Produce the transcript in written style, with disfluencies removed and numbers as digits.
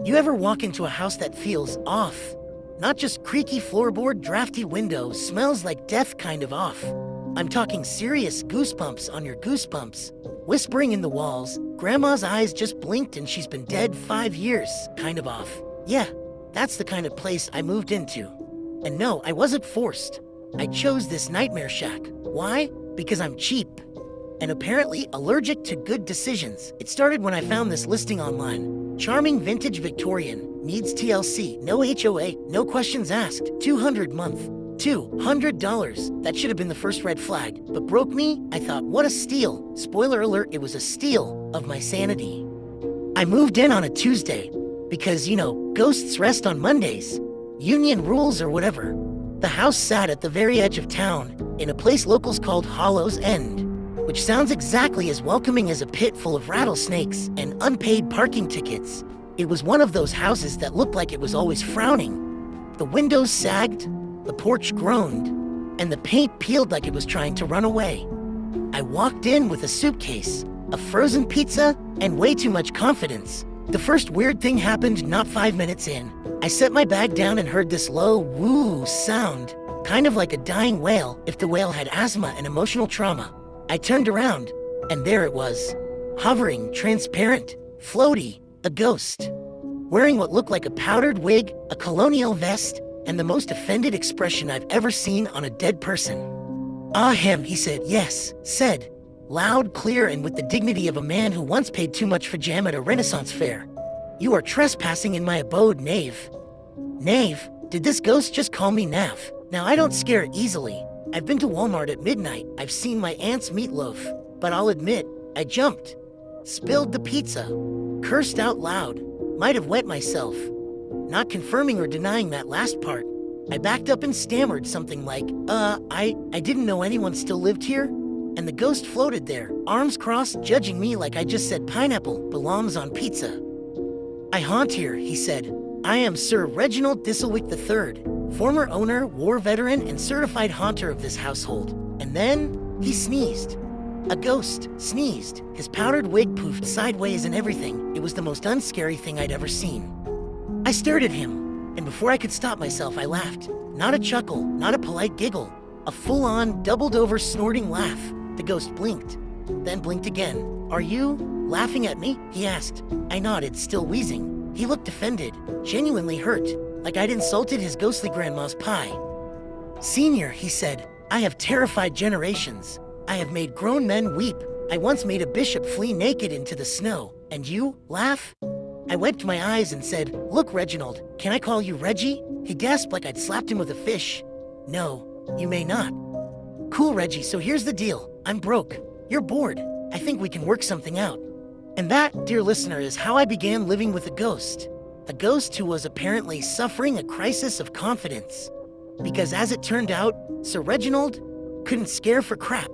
You ever walk into a house that feels off? Not just creaky floorboard, drafty windows, smells like death kind of off. I'm talking serious goosebumps on your goosebumps. Whispering in the walls, grandma's eyes just blinked and she's been dead 5 years, kind of off. Yeah, that's the kind of place I moved into. And no, I wasn't forced. I chose this nightmare shack. Why? Because I'm cheap. And apparently allergic to good decisions. It started when I found this listing online. Charming vintage Victorian, needs TLC, no HOA, no questions asked, $200 month. $200. That should have been the first red flag, but broke me. I thought, what a steal. Spoiler alert, it was a steal of my sanity. I moved in on a Tuesday because, ghosts rest on Mondays. Union rules or whatever. The house sat at the very edge of town, in a place locals called Hollow's End, which sounds exactly as welcoming as a pit full of rattlesnakes and unpaid parking tickets. It was one of those houses that looked like it was always frowning. The windows sagged, the porch groaned, and the paint peeled like it was trying to run away. I walked in with a suitcase, a frozen pizza, and way too much confidence. The first weird thing happened not 5 minutes in. I set my bag down and heard this low woo sound, kind of like a dying whale if the whale had asthma and emotional trauma. I turned around, and there it was, hovering, transparent, floaty, a ghost, wearing what looked like a powdered wig, a colonial vest, and the most offended expression I've ever seen on a dead person. "Ah, him," he said. Yes, said, loud, clear, and with the dignity of a man who once paid too much for jam at a Renaissance fair. "You are trespassing in my abode, knave." Knave? Did this ghost just call me Nav? Now, I don't scare easily. I've been to Walmart at midnight. I've seen my aunt's meatloaf. But I'll admit, I jumped. Spilled the pizza. Cursed out loud. Might have wet myself. Not confirming or denying that last part. I backed up and stammered something like, I didn't know anyone still lived here. And the ghost floated there, arms crossed, judging me like I just said pineapple belongs on pizza. "I haunt here," he said. "I am Sir Reginald Thistlewick III, former owner, war veteran, and certified haunter of this household." And then he sneezed. A ghost sneezed. His powdered wig poofed sideways and everything. It was the most unscary thing I'd ever seen. I stared at him, and before I could stop myself, I laughed. Not a chuckle, not a polite giggle. A full-on, doubled-over snorting laugh. The ghost blinked, then blinked again. "Are you laughing at me?" he asked. I nodded, still wheezing. He looked offended, genuinely hurt, like I'd insulted his ghostly grandma's pie. "Senior," he said, "I have terrified generations. I have made grown men weep. I once made a bishop flee naked into the snow. And you laugh?" I wiped my eyes and said, "Look, Reginald, can I call you Reggie?" He gasped like I'd slapped him with a fish. "No, you may not." "Cool, Reggie, so here's the deal. I'm broke. You're bored. I think we can work something out." And that, dear listener, is how I began living with a ghost. A ghost who was apparently suffering a crisis of confidence. Because as it turned out, Sir Reginald couldn't scare for crap.